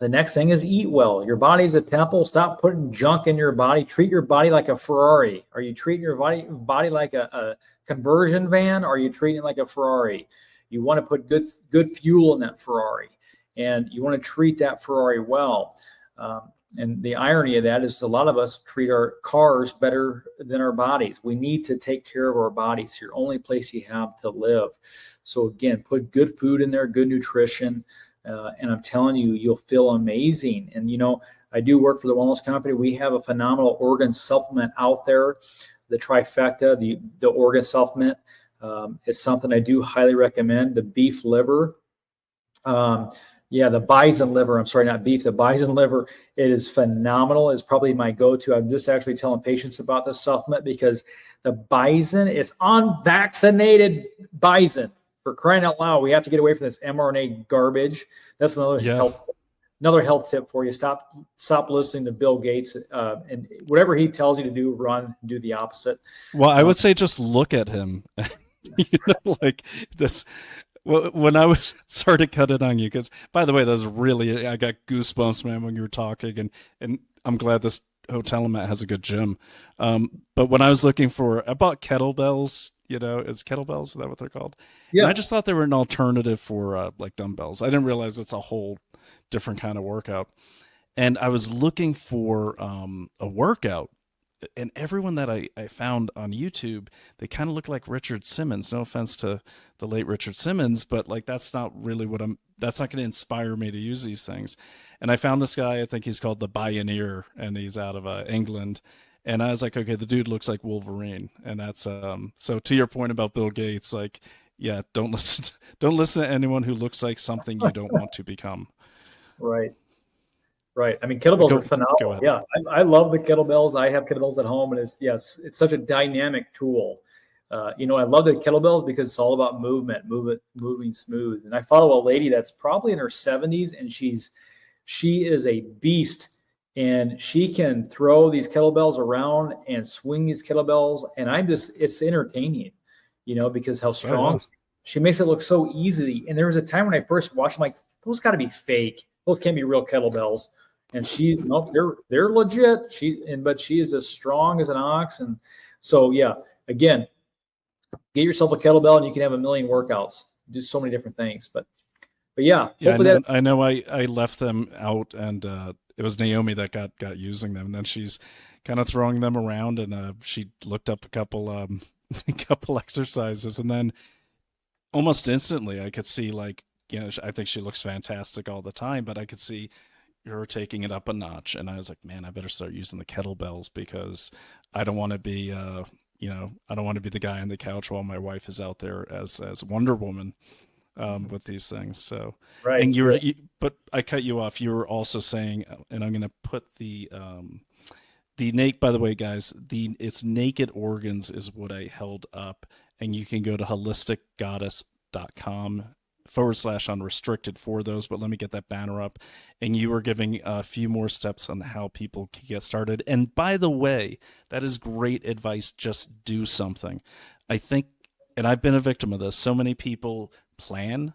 The next thing is eat well. Your body's a temple. Stop putting junk in your body. Treat your body like a Ferrari. Are you treating your body like a conversion van? Or are you treating it like a Ferrari? You want to put good fuel in that Ferrari, and you want to treat that Ferrari well. And the irony of that is a lot of us treat our cars better than our bodies. We need to take care of our bodies. It's your only place you have to live. So again, put good food in there, good nutrition. And I'm telling you, you'll feel amazing. And, I do work for the wellness company. We have a phenomenal organ supplement out there. The trifecta, the organ supplement is something I do highly recommend. The beef liver. The bison liver. I'm sorry, not beef. The bison liver. It is phenomenal. It's probably my go-to. I'm just actually telling patients about this supplement because the bison is unvaccinated bison. For crying out loud, we have to get away from this mRNA garbage. That's another health tip for you. Stop listening to Bill Gates and whatever he tells you to do, run, do the opposite. Well, I would say just look at him. Like this. Well, when I was sorry to cut it on you, because by the way, I got goosebumps, man, when you were talking, and I'm glad this hotel I'm at has a good gym. But when I was looking I bought kettlebells. Is kettlebells, is that what they're called? Yeah. And I just thought they were an alternative for like dumbbells. I didn't realize it's a whole different kind of workout. And I was looking for a workout, and everyone that I found on YouTube, they kind of look like Richard Simmons. No offense to the late Richard Simmons, but like that's not really that's not going to inspire me to use these things. And I found this guy, I think he's called the Pioneer, and he's out of England. And I was like, okay, the dude looks like Wolverine. And that's so to your point about Bill Gates, like, yeah, don't listen to anyone who looks like something you don't want to become. Right. I mean, kettlebells are phenomenal. Yeah, I love the kettlebells. I have kettlebells at home, and it's such a dynamic tool. I love the kettlebells because it's all about moving smooth. And I follow a lady that's probably in her 70s, and she is a beast. And she can throw these kettlebells around and swing these kettlebells. And it's entertaining, because how strong she makes it look so easy. And there was a time when I first watched, I'm like, those got to be fake. Those can't be real kettlebells. And no, they're legit. But she is as strong as an ox. And so, yeah, again, get yourself a kettlebell and you can have a million workouts, do so many different things. But yeah, yeah, I know I left them out, and it was Naomi that got using them, and then she's kind of throwing them around, and she looked up a couple a couple exercises, and then almost instantly I could see, like, I think she looks fantastic all the time, but I could see her taking it up a notch, and I was like, man, I better start using the kettlebells, because I don't want to be I don't want to be the guy on the couch while my wife is out there as Wonder Woman with these things. So, right. And but I cut you off. You were also saying, and I'm going to put the by the way, guys, it's Naked Organs is what I held up, and you can go to holisticgoddess.com/unrestricted for those, but let me get that banner up. And you were giving a few more steps on how people can get started. And by the way, that is great advice. Just do something. I think, and I've been a victim of this, so many people plan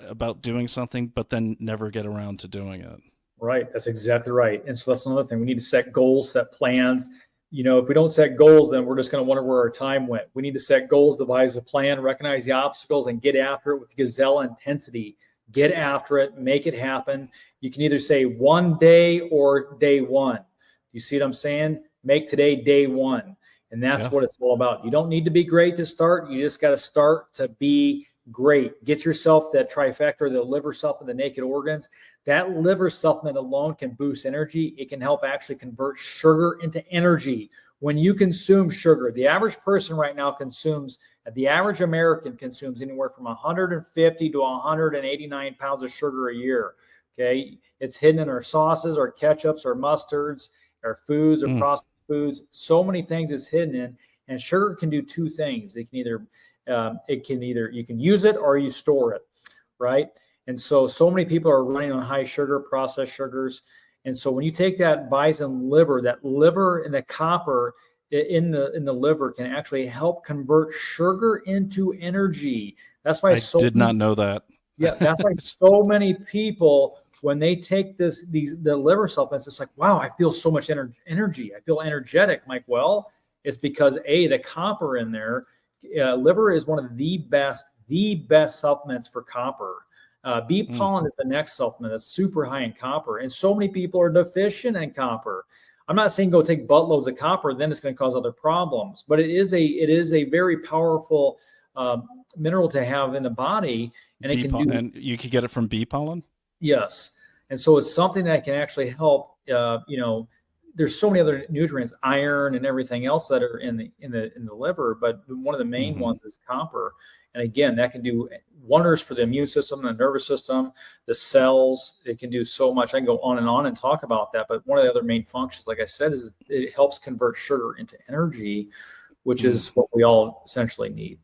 about doing something, but then never get around to doing it. Right. That's exactly right. And so that's another thing. We need to set goals, set plans. If we don't set goals, then we're just going to wonder where our time went. We need to set goals, devise a plan, recognize the obstacles, and get after it with gazelle intensity. Get after it, make it happen. You can either say one day or day one. You see what I'm saying? Make today day one. And that's what it's all about. You don't need to be great to start. You just got to start to be great. Get yourself that trifecta, the liver supplement, the Naked Organs. That liver supplement alone can boost energy. It can help actually convert sugar into energy. When you consume sugar, the average person right now the average American consumes anywhere from 150 to 189 pounds of sugar a year. Okay. It's hidden in our sauces, our ketchups, our mustards, our foods, our processed foods. So many things it's hidden in. And sugar can do two things. It can either you can use it or you store it, right? And so many people are running on high sugar, processed sugars. And so when you take that bison liver, that liver and the copper in the liver can actually help convert sugar into energy. That's why I did not know that. Yeah, that's why so many people, when they take the liver supplements, it's like, wow, I feel so much energy. I feel energetic. I'm like, well, it's because the copper in there. Liver is one of the best supplements for copper. Bee pollen is the next supplement that's super high in copper, and so many people are deficient in copper. I'm not saying go take buttloads of copper, then it's going to cause other problems, but it is a very powerful mineral to have in the body, and and you could get it from bee pollen. Yes, and so it's something that can actually help. There's so many other nutrients, iron and everything else that are in the liver, but one of the main ones is copper. And again, that can do wonders for the immune system, the nervous system, the cells. It can do so much. I can go on and talk about that. But one of the other main functions, like I said, is it helps convert sugar into energy, which is what we all essentially need.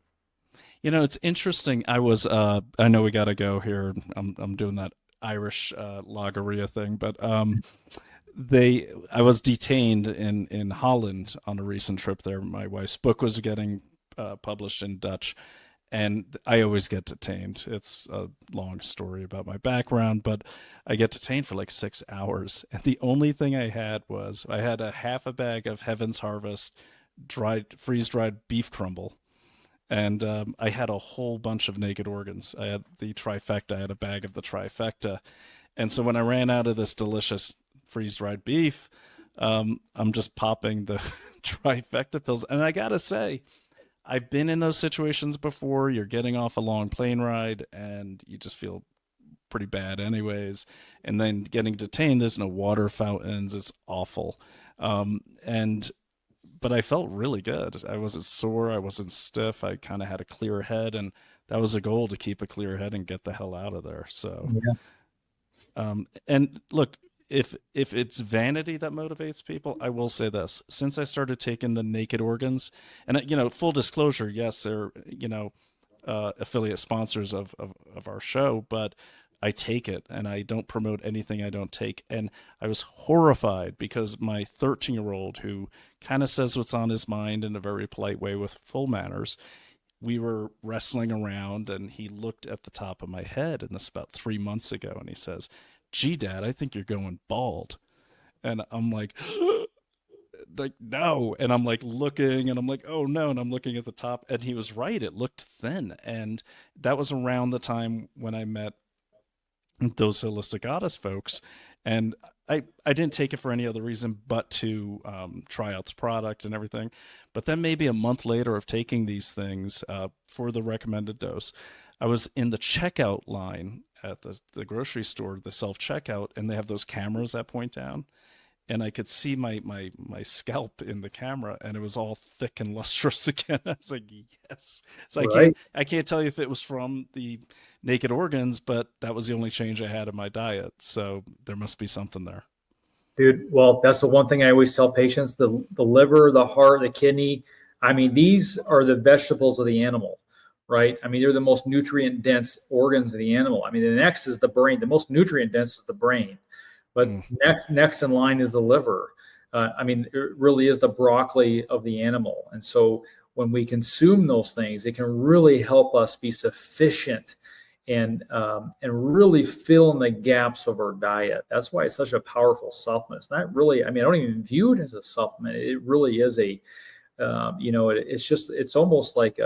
It's interesting. I know we got to go here. I'm doing that Irish Logorrhea thing, but I was detained in Holland on a recent trip there. My wife's book was getting published in Dutch, and I always get detained. It's a long story about my background, but I get detained for like 6 hours. And the only thing I had a half a bag of Heaven's Harvest freeze-dried beef crumble. And I had a whole bunch of Naked Organs. I had the trifecta. I had a bag of the trifecta. And so when I ran out of this delicious freeze-dried beef, I'm just popping the trifecta pills. And I got to say, I've been in those situations before. You're getting off a long plane ride and you just feel pretty bad anyways. And then getting detained, there's no water fountains. It's awful. But I felt really good. I wasn't sore. I wasn't stiff. I kind of had a clear head, and that was a goal, to keep a clear head and get the hell out of there. So, and look, if it's vanity that motivates people, I will say this: since I started taking the Naked Organs, and full disclosure, yes, they're affiliate sponsors of our show, but I take it and I don't promote anything I don't take. And I was horrified because my 13-year-old, who kind of says what's on his mind in a very polite way with full manners, we were wrestling around and he looked at the top of my head, and this about 3 months ago, and he says, "Gee, Dad, I think you're going bald." And I'm like, no. And I'm like looking and I'm like, oh no. And I'm looking at the top, and he was right. It looked thin. And that was around the time when I met those holistic goddess folks. And I didn't take it for any other reason but to try out the product and everything. But then maybe a month later of taking these things for the recommended dose, I was in the checkout line at the grocery store, the self-checkout, and they have those cameras that point down. And I could see my scalp in the camera, and it was all thick and lustrous again. I was like, yes. So Right. I can't tell you if it was from the naked organs, but that was the only change I had in my diet. So there must be something there. Dude, well, that's the one thing I always tell patients, the liver, the heart, the kidney. I mean, these are the vegetables of the animal, right? I mean, they're the most nutrient dense organs of the animal. I mean, the next is the brain. The most nutrient dense is the brain, but next in line is the liver. I mean, it really is the broccoli of the animal. And so when we consume those things, it can really help us be sufficient and really fill in the gaps of our diet. That's why it's such a powerful supplement. It's not really, I mean, I don't even view it as a supplement. It really is it's almost like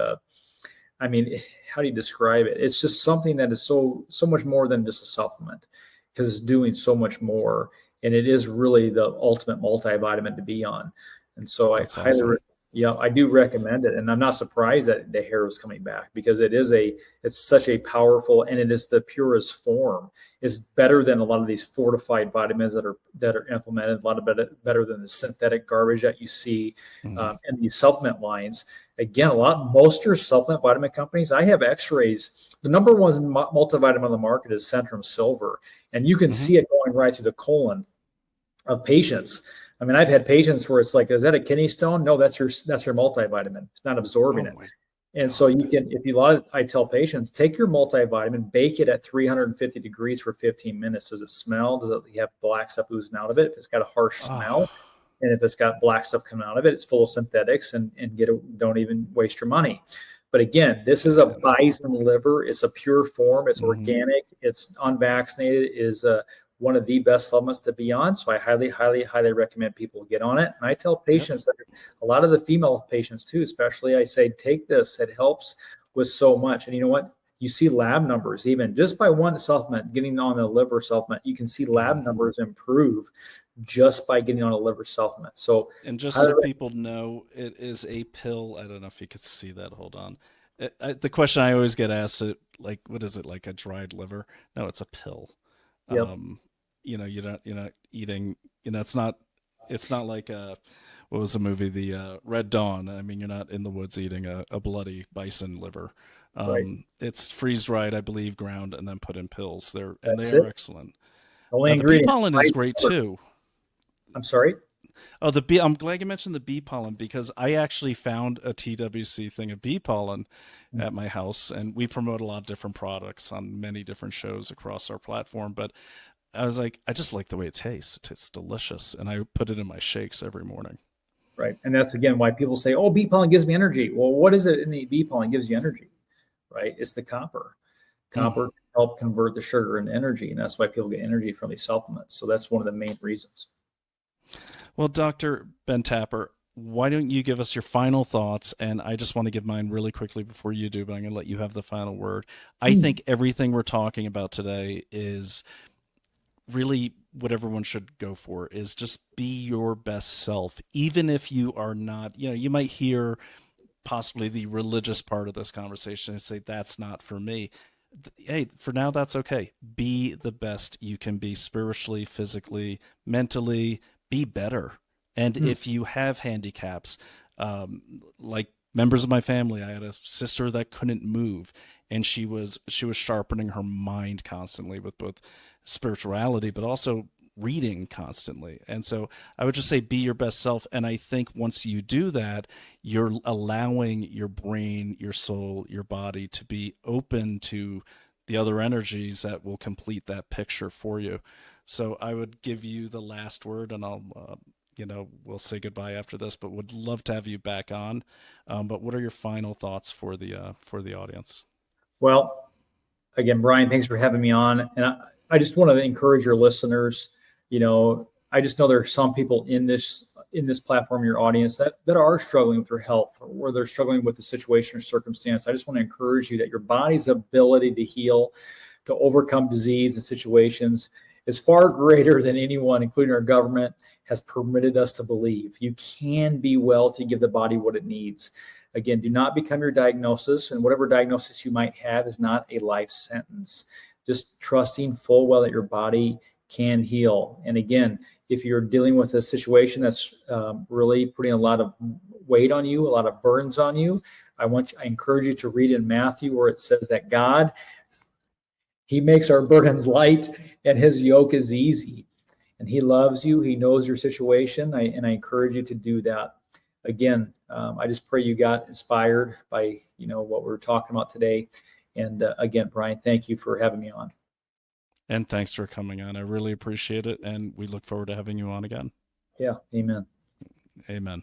I mean, how do you describe it? It's just something that is so much more than just a supplement, because it's doing so much more. And it is really the ultimate multivitamin to be on. And so That's awesome. I do recommend it. And I'm not surprised that the hair is coming back, because it's such a powerful, and it is the purest form. It's better than a lot of these fortified vitamins that are implemented, a lot of better than the synthetic garbage that you see in these supplement lines. Again, most of your supplement vitamin companies, I have x-rays. The number one multivitamin on the market is Centrum Silver. And you can see it going right through the colon of patients. I mean, I've had patients where it's like, is that a kidney stone? No, that's your multivitamin. It's not absorbing it. And so you can, I tell patients, take your multivitamin, bake it at 350 degrees for 15 minutes. Does it smell? Does it have black stuff oozing out of it? If it's got a harsh smell, and if it's got black stuff coming out of it, it's full of synthetics, and don't even waste your money. But again, this is a bison liver. It's a pure form. It's organic. It's unvaccinated. Is one of the best supplements to be on. So I highly, highly, highly recommend people get on it. And I tell patients that, a lot of the female patients too, especially, I say, take this. It helps with so much. And you know what? You see lab numbers, even just by one supplement, getting on the liver supplement, you can see lab numbers improve just by getting on a liver supplement. So, and just so people know, it is a pill. I don't know if you could see that. Hold on. The question I always get asked, like, what is it, like a dried liver? No, it's a pill. Yep. You're not eating, it's not like what was the movie, the Red Dawn? I mean, you're not in the woods eating a bloody bison liver. It's freeze dried, I believe, ground, and then put in pills. They are excellent. The bee pollen is great too. I'm sorry. Oh, I'm glad you mentioned the bee pollen, because I actually found a TWC thing of bee pollen at my house, and we promote a lot of different products on many different shows across our platform. But I was like, I just like the way it tastes. It tastes delicious, and I put it in my shakes every morning. Right, and that's again why people say, "Oh, bee pollen gives me energy." Well, what is it in the bee pollen gives you energy? Right, it's the copper. Copper can help convert the sugar into energy, and that's why people get energy from these supplements. So that's one of the main reasons. Well, Dr. Ben Tapper, why don't you give us your final thoughts? And I just want to give mine really quickly before you do, but I'm going to let you have the final word. I think everything we're talking about today is really what everyone should go for, is just be your best self. Even if you are not, you might hear possibly the religious part of this conversation and say, that's not for me. Hey, for now, that's okay. Be the best you can be, spiritually, physically, mentally. Be better. And if you have handicaps, like members of my family, I had a sister that couldn't move, and she was sharpening her mind constantly with both spirituality, but also reading constantly. And so I would just say, be your best self. And I think once you do that, you're allowing your brain, your soul, your body to be open to the other energies that will complete that picture for you. So I would give you the last word, and I'll we'll say goodbye after this, but would love to have you back on. But what are your final thoughts for the audience? Well, again, Brian, thanks for having me on. And I just want to encourage your listeners. I just know there are some people in this platform, your audience, that are struggling with their health, or they're struggling with a situation or circumstance. I just want to encourage you that your body's ability to heal, to overcome disease and situations is far greater than anyone, including our government, has permitted us to believe. You can be well to give the body what it needs. Again, do not become your diagnosis, and whatever diagnosis you might have is not a life sentence. Just trusting full well that your body can heal. And again, if you're dealing with a situation that's really putting a lot of weight on you, a lot of burdens on you, I encourage you to read in Matthew where it says that God, he makes our burdens light and his yoke is easy. And he loves you. He knows your situation. And I encourage you to do that. Again, I just pray you got inspired by, what we're talking about today. And again, Brian, thank you for having me on. And thanks for coming on. I really appreciate it. And we look forward to having you on again. Yeah. Amen. Amen.